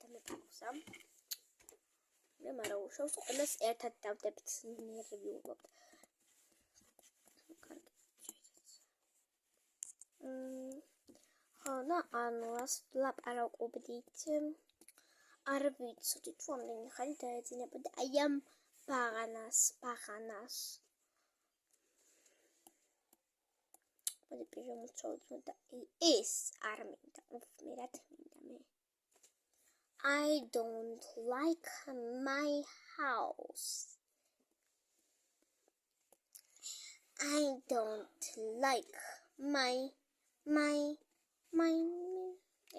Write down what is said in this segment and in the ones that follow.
და მეპარხსა. მე მარა უშავს ყველას ერთად დავდებთ ნერვიულობთ. კარგი. ხანა ანუ ას ლაპარაკობდით. არ ვიცოდი თუ ამდენი ხანი დაეძინებოდა აი ამ ბაღანას. მოდი პიჟამას ჩავუდგე და ეს არ მინდა, მე რა მინდა მე. I don't like my house. I don't like my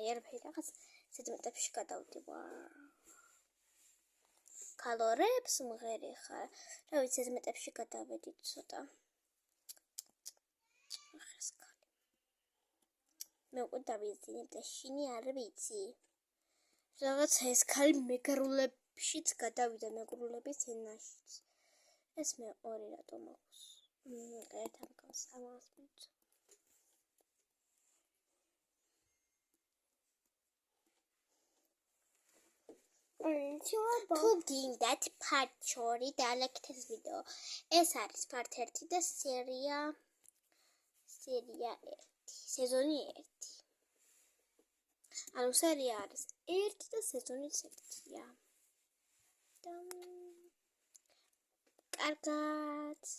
ერფი რაღაც სიტყვებში გადავდივარ. კალორებს მღერი ხარ. რა ვიცი სიტყვებში გადავედი ცოტა. მე უკვე დავიძინე და შინი არ ვიცი. რაღაც ეს ხალი მეგრულებშიც გადავიდა მეგრულების ენაშიც. ეს მე ორი რატომ აქვს? ერთ ამკავს ამას ვიც. თუ გინდათ ფარჩორი დალექთეს ვიდეო. ეს არის part 1 და სერია 1, სეზონი 1. ანუ სერია არის 1 და სეზონი 1-ია. კარგად.